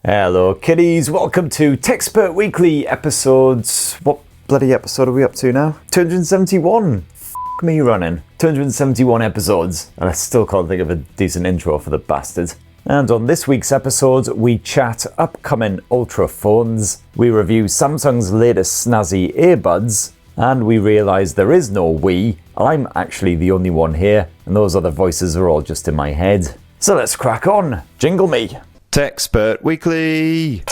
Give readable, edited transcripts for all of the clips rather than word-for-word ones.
Hello kiddies, welcome to Techspert Weekly episodes. What bloody episode are we up to now? 271. F me running. 271 episodes, and I still can't think of a decent intro for the bastard. And on this week's episode, we chat upcoming Ultra phones, we review Samsung's latest snazzy earbuds, and we realise there is no we. I'm actually the only one here, and those other voices are all just in my head. So let's crack on. Jingle me. Techspert Weekly.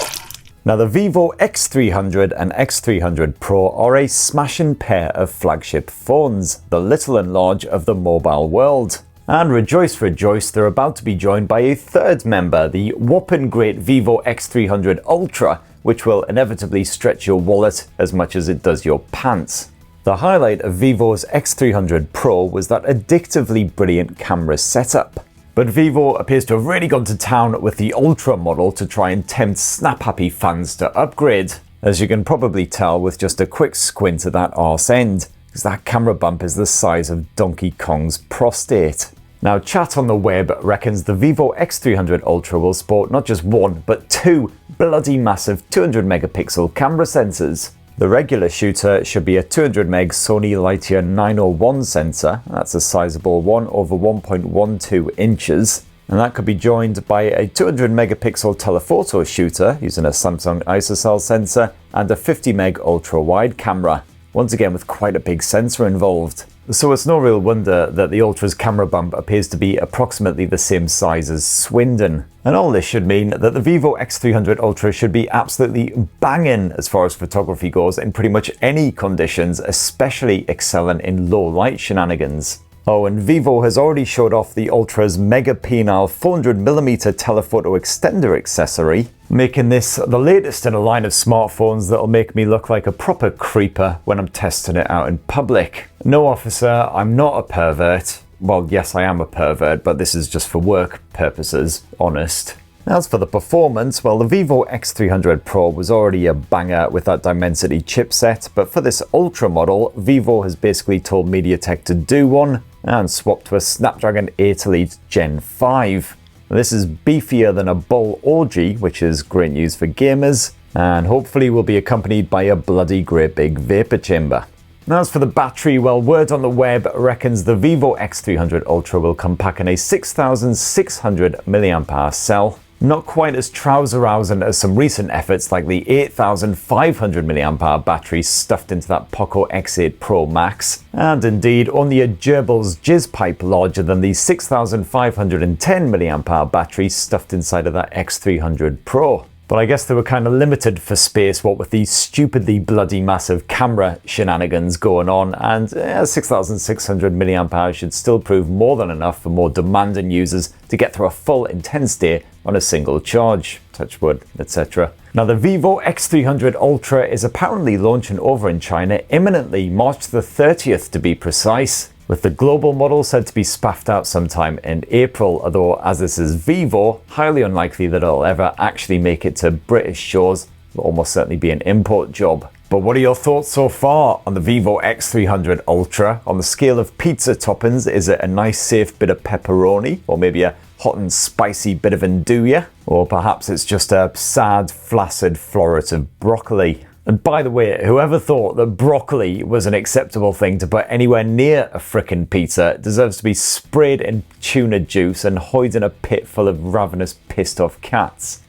Now the Vivo X300 and X300 Pro are a smashing pair of flagship phones, the little and large of the mobile world. And rejoice, rejoice, they're about to be joined by a third member, the whopping great Vivo X300 Ultra, which will inevitably stretch your wallet as much as it does your pants. The highlight of Vivo's X300 Pro was that addictively brilliant camera setup. But Vivo appears to have really gone to town with the Ultra model to try and tempt snap-happy fans to upgrade, as you can probably tell with just a quick squint at that arse end, because that camera bump is the size of Donkey Kong's prostate. Now, chat on the web reckons the Vivo X300 Ultra will sport not just one, but two bloody massive 200 megapixel camera sensors. The regular shooter should be a 200 meg Sony Lightyear 901 sensor, that's a sizable one over 1.12 inches, and that could be joined by a 200 megapixel telephoto shooter using a Samsung ISOCELL sensor and a 50 meg ultra wide camera, once again with quite a big sensor involved. So it's no real wonder that the Ultra's camera bump appears to be approximately the same size as Swindon. And all this should mean that the Vivo X300 Ultra should be absolutely banging as far as photography goes in pretty much any conditions, especially excelling in low light shenanigans. Oh, and Vivo has already showed off the Ultra's mega penile 400mm telephoto extender accessory, making this the latest in a line of smartphones that'll make me look like a proper creeper when I'm testing it out in public. No, officer, I'm not a pervert. Well, yes, I am a pervert, but this is just for work purposes, honest. As for the performance, well, the Vivo X300 Pro was already a banger with that Dimensity chipset, but for this Ultra model, Vivo has basically told MediaTek to do one and swap to a Snapdragon 8 Elite Gen 5. This is beefier than a bull orgy, which is great news for gamers, and hopefully will be accompanied by a bloody great big vapor chamber. As for the battery, well, word on the web reckons the Vivo X300 Ultra will come packing a 6,600 mAh cell. Not quite as trouser-rousing as some recent efforts like the 8,500 mAh battery stuffed into that Poco X8 Pro Max, and indeed only a gerbil's jizz pipe larger than the 6,510 mAh battery stuffed inside of that X300 Pro. But I guess they were kind of limited for space, what with these stupidly bloody massive camera shenanigans going on, and 6,600 mAh should still prove more than enough for more demanding users to get through a full intense day on a single charge, touch wood, etc. Now the Vivo X300 Ultra is apparently launching over in China imminently, March the 30th to be precise, with the global model said to be spaffed out sometime in April, although as this is Vivo, highly unlikely that it'll ever actually make it to British shores. It'll almost certainly be an import job. But what are your thoughts so far on the Vivo X300 Ultra? On the scale of pizza toppings, is it a nice safe bit of pepperoni, or maybe a hot and spicy bit of andouille? Or perhaps it's just a sad, flaccid floret of broccoli? And by the way, whoever thought that broccoli was an acceptable thing to put anywhere near a frickin' pizza deserves to be sprayed in tuna juice and hoid in a pit full of ravenous, pissed off cats.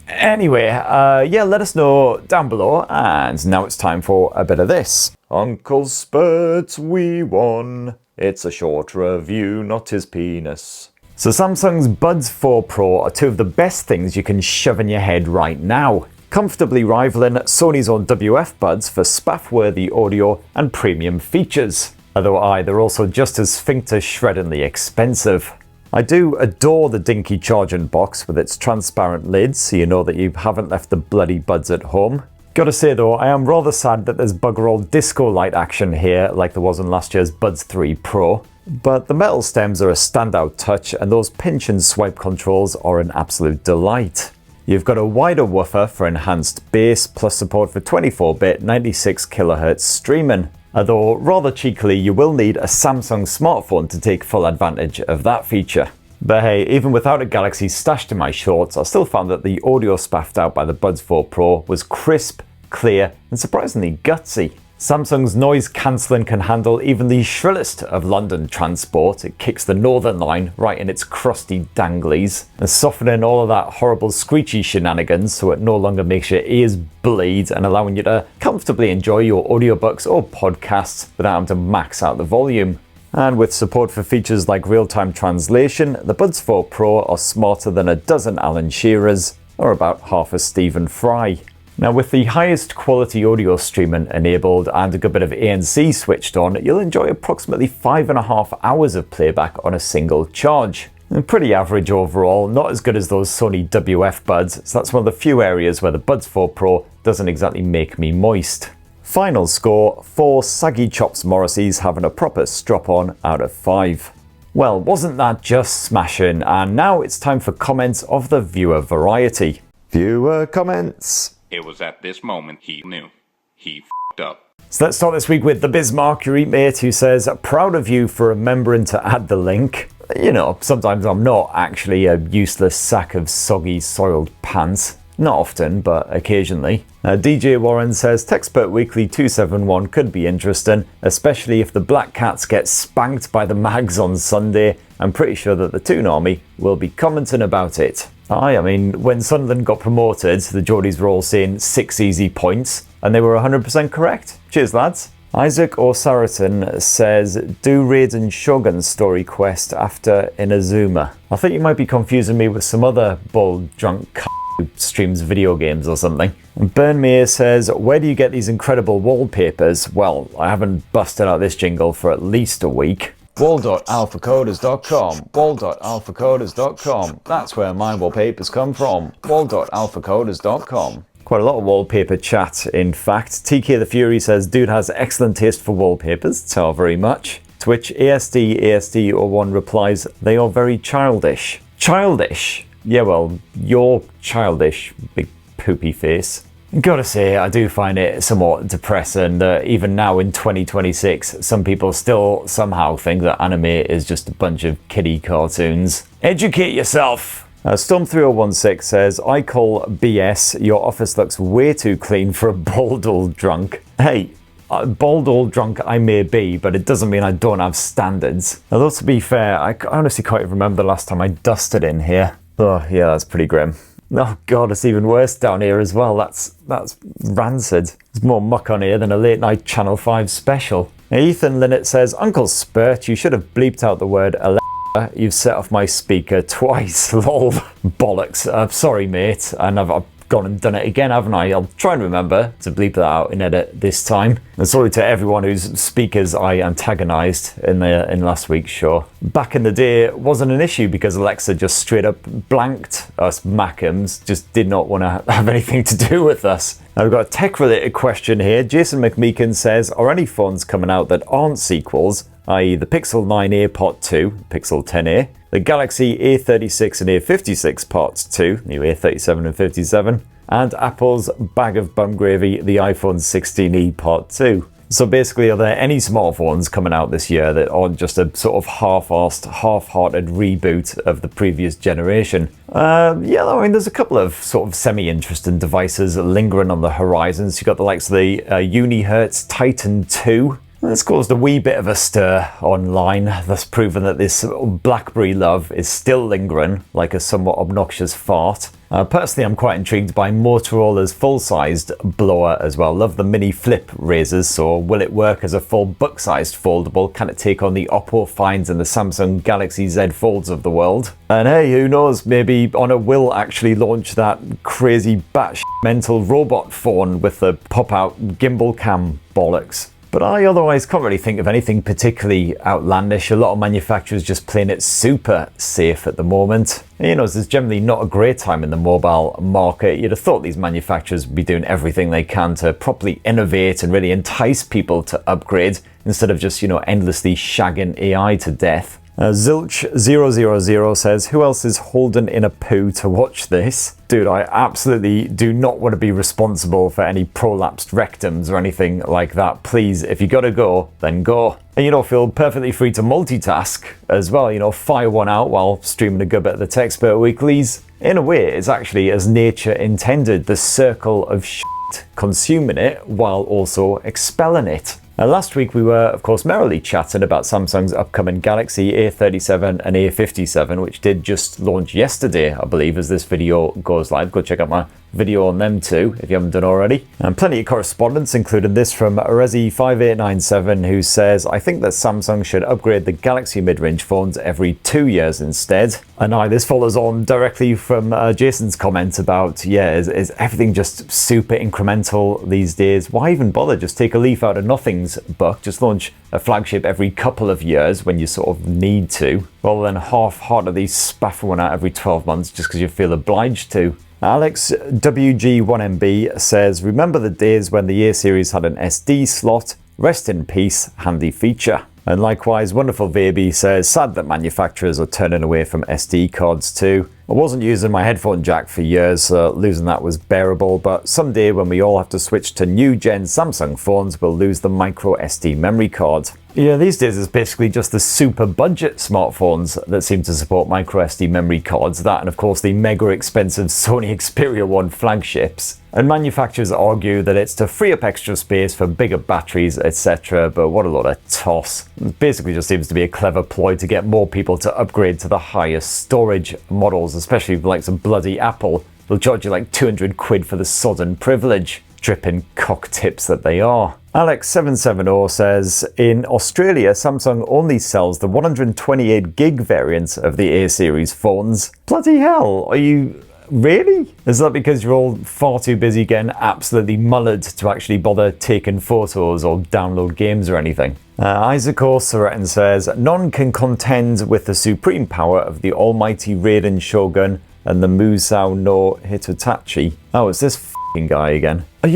Anyway, let us know down below, and now it's time for a bit of this. Uncle Spurt's we won. It's a short review, not his penis. So Samsung's Buds 4 Pro are two of the best things you can shove in your head right now, comfortably rivaling Sony's own WF buds for spaff-worthy audio and premium features. Although they're also just as sphincter-shreddingly expensive. I do adore the dinky charging box with its transparent lids, so you know that you haven't left the bloody buds at home. Gotta say though, I am rather sad that there's bugger all disco light action here like there was in last year's Buds 3 Pro. But the metal stems are a standout touch, and those pinch and swipe controls are an absolute delight. You've got a wider woofer for enhanced bass, plus support for 24-bit 96kHz streaming. Although rather cheekily, you will need a Samsung smartphone to take full advantage of that feature. But hey, even without a Galaxy stashed in my shorts, I still found that the audio spaffed out by the Buds 4 Pro was crisp, clear, and surprisingly gutsy. Samsung's noise cancelling can handle even the shrillest of London transport. It kicks the Northern Line right in its crusty danglies, and softening all of that horrible screechy shenanigans so it no longer makes your ears bleed, and allowing you to comfortably enjoy your audiobooks or podcasts without having to max out the volume. And with support for features like real-time translation, the Buds 4 Pro are smarter than a dozen Alan Shearers, or about half a Stephen Fry. Now, with the highest quality audio streaming enabled and a good bit of ANC switched on, you'll enjoy approximately 5.5 hours of playback on a single charge. And pretty average overall, not as good as those Sony WF buds, so that's one of the few areas where the Buds 4 Pro doesn't exactly make me moist. Final score, 4 saggy chops Morrisseys having a proper strop on out of 5. Well, wasn't that just smashing? And now it's time for comments of the viewer variety. Viewer comments. It was at this moment he knew. He f***ed up. So let's start this week with the Bismarck, your mate, who says, proud of you for remembering to add the link. You know, sometimes I'm not actually a useless sack of soggy, soiled pants. Not often, but occasionally. DJ Warren says, Techspert Weekly 271 could be interesting, especially if the Black Cats get spanked by the mags on Sunday. I'm pretty sure that the Toon Army will be commenting about it. I mean, when Sunderland got promoted, the Geordies were all saying 6 easy points, and they were 100% correct. Cheers, lads. Isaac O'Saraton says, do Raiden Shogun's story quest after Inazuma. I think you might be confusing me with some other bald drunk c*** who streams video games or something. Burn Mayer says, where do you get these incredible wallpapers? Well, I haven't busted out this jingle for at least a week. Wall.alphacoders.com, wall.alphacoders.com. That's where my wallpapers come from. Wall.alphacoders.com. Quite a lot of wallpaper chat, in fact. TK the Fury says, dude has excellent taste for wallpapers, tell very much. To which ASD01 replies, they are very childish. Childish? Yeah, well, you're childish, big poopy face. Gotta say, I do find it somewhat depressing that even now in 2026, some people still somehow think that anime is just a bunch of kiddie cartoons. Educate yourself! Storm3016 says, I call BS, your office looks way too clean for a bald old drunk. Hey, bald old drunk I may be, but it doesn't mean I don't have standards. Although to be fair, I honestly can't even remember the last time I dusted in here. Oh yeah, that's pretty grim. Oh god, it's even worse down here as well. That's rancid. There's more muck on here than a late night Channel 5 special. Ethan Linnett says, Uncle Spurt, you should have bleeped out the word Alexa. You've set off my speaker twice. Lol. Bollocks. Sorry, mate. And I've gone and done it again, haven't I? I'll try and remember to bleep that out in edit this time. And sorry to everyone whose speakers I antagonized in last week's show. Back in the day, it wasn't an issue because Alexa just straight up blanked us Macams, just did not want to have anything to do with us. Now we've got a tech-related question here. Jason McMeekin says, are any phones coming out that aren't sequels, i.e. the Pixel 9a Part 2, Pixel 10a, the Galaxy A36 and A56 Part 2, new A37 and 57, and Apple's bag of bum gravy, the iPhone 16e Part 2. So basically, are there any smartphones coming out this year that aren't just a sort of half-assed, half-hearted reboot of the previous generation? Yeah, I mean, there's a couple of sort of semi-interesting devices lingering on the horizons. You've got the likes of the Unihertz Titan 2. It's caused a wee bit of a stir online, thus proving that this BlackBerry love is still lingering, like a somewhat obnoxious fart. Personally, I'm quite intrigued by Motorola's full-sized blower as well. Love the mini flip razors, so will it work as a full book-sized foldable? Can it take on the Oppo Finds and the Samsung Galaxy Z Folds of the world? And hey, who knows, maybe Honor will actually launch that crazy batshit mental robot phone with the pop-out gimbal cam bollocks. But I otherwise can't really think of anything particularly outlandish. A lot of manufacturers just playing it super safe at the moment. You know, there's generally not a great time in the mobile market. You'd have thought these manufacturers would be doing everything they can to properly innovate and really entice people to upgrade instead of just, you know, endlessly shagging AI to death. Zilch000 says, who else is holding in a poo to watch this? Dude, I absolutely do not want to be responsible for any prolapsed rectums or anything like that. Please, if you gotta go, then go. And feel perfectly free to multitask as well, fire one out while streaming a good bit of the Techspert Weeklies. In a way, it's actually as nature intended, the circle of shit, consuming it while also expelling it. Last week we were, of course, merrily chatting about Samsung's upcoming Galaxy A37 and A57, which did just launch yesterday, I believe, as this video goes live. Go check out my video on them too, if you haven't done already. And plenty of correspondence, including this from Resi5897, who says, I think that Samsung should upgrade the Galaxy mid-range phones every 2 years instead. And this follows on directly from Jason's comment about, is everything just super incremental these days? Why even bother? Just take a leaf out of nothing's book. Just launch a flagship every couple of years when you sort of need to, rather than half-heartedly spaffing one out every 12 months just because you feel obliged to. Alex WG1MB says, remember the days when the A series had an SD slot? Rest in peace, handy feature. And likewise, Wonderful Baby says, sad that manufacturers are turning away from SD cards too. I wasn't using my headphone jack for years, so losing that was bearable, but someday when we all have to switch to new gen Samsung phones, we'll lose the micro SD memory card. Yeah, these days it's basically just the super budget smartphones that seem to support micro SD memory cards, that and of course the mega expensive Sony Xperia 1 flagships. And manufacturers argue that it's to free up extra space for bigger batteries, etc., but what a lot of toss. It basically just seems to be a clever ploy to get more people to upgrade to the highest storage models, especially the likes of bloody Apple. They'll charge you like 200 quid for the sodden privilege. Dripping cock tips that they are. Alex770 says, in Australia, Samsung only sells the 128 gig variants of the A series phones. Bloody hell, are you... Really? Is that because you're all far too busy getting absolutely mullered to actually bother taking photos or download games or anything? Isaac Soretin says, none can contend with the supreme power of the almighty Raiden Shogun and the Musou no Hitotachi. Oh, it's this f***ing guy again. Are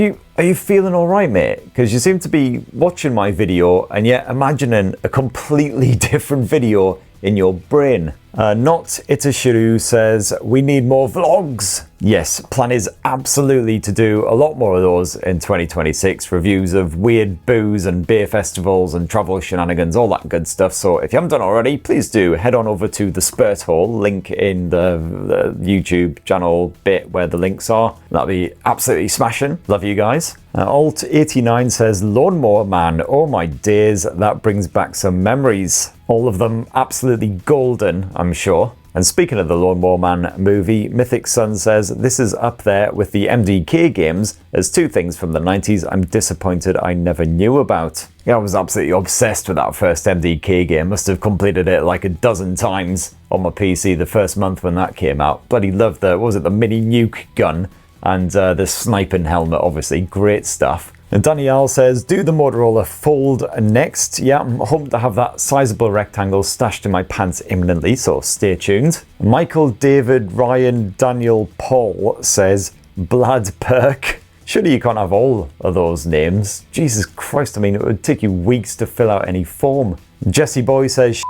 you feeling alright, mate? Because you seem to be watching my video and yet imagining a completely different video in your brain. Not Itashiru says, we need more vlogs. Yes, plan is absolutely to do a lot more of those in 2026. Reviews of weird booze and beer festivals and travel shenanigans, all that good stuff. So if you haven't done already, please do head on over to the Spurt Hole, link in the YouTube channel bit where the links are. That'll be absolutely smashing. Love you guys. Alt89 says, Lawnmower Man, oh my days, that brings back some memories. All of them absolutely golden, I'm sure. And speaking of the Lawnmower Man movie, Mythic Sun says, this is up there with the MDK games as two things from the 90s I'm disappointed I never knew about. Yeah, I was absolutely obsessed with that first MDK game. Must have completed it like a dozen times on my PC the first month when that came out. Bloody loved the, what was it, the mini nuke gun and the sniping helmet, obviously. Great stuff. And Danielle says, do the Motorola Fold next. Yeah, I'm hoping to have that sizable rectangle stashed in my pants imminently, so stay tuned. Michael, David, Ryan, Daniel, Paul says, Blad Perk. Surely you can't have all of those names. Jesus Christ, I mean, it would take you weeks to fill out any form. Jesse Boy says,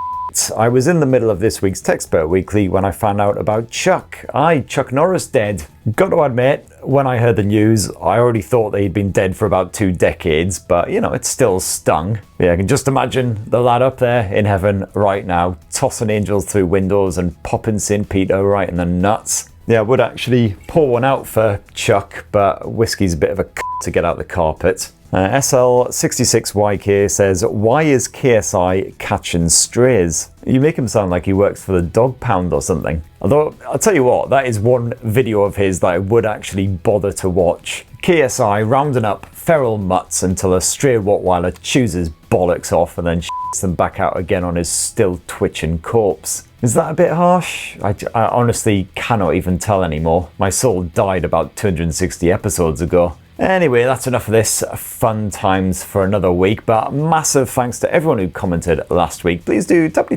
I was in the middle of this week's Techspert Weekly when I found out about Chuck. Chuck Norris dead. Got to admit, when I heard the news, I already thought that he'd been dead for about 2 decades, but you know, it still stung. Yeah, I can just imagine the lad up there in heaven right now, tossing angels through windows and popping St. Peter right in the nuts. Yeah, I would actually pour one out for Chuck, but whiskey's a bit of a to get out the carpet. SL66YK says, why is KSI catching strays? You make him sound like he works for the dog pound or something. Although, I'll tell you what, that is one video of his that I would actually bother to watch. KSI rounding up feral mutts until a stray Rottweiler chews his bollocks off and then shits them back out again on his still twitching corpse. Is that a bit harsh? I honestly cannot even tell anymore. My soul died about 260 episodes ago. Anyway, that's enough of this fun times for another week, but massive thanks to everyone who commented last week. Please do tap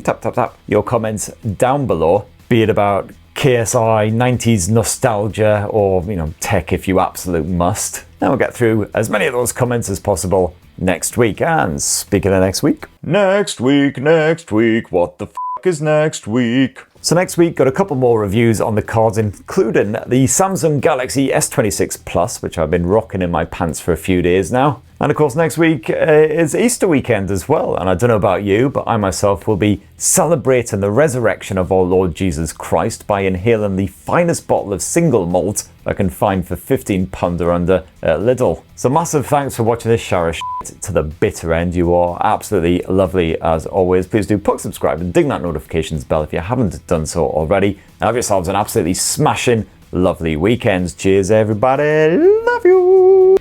your comments down below, be it about KSI, 90s nostalgia, or, you know, tech if you absolute must. And we'll get through as many of those comments as possible next week. And speaking of next week, what the f is next week? So next week, got a couple more reviews on the cards, including the Samsung Galaxy S26 Plus, which I've been rocking in my pants for a few days now. And of course, next week is Easter weekend as well. And I don't know about you, but I myself will be celebrating the resurrection of our Lord Jesus Christ by inhaling the finest bottle of single malt I can find for £15 or under at Lidl. So massive thanks for watching this shower shit to the bitter end. You are absolutely lovely as always. Please do subscribe and ding that notifications bell if you haven't done so already. And have yourselves an absolutely smashing, lovely weekend. Cheers, everybody. Love you.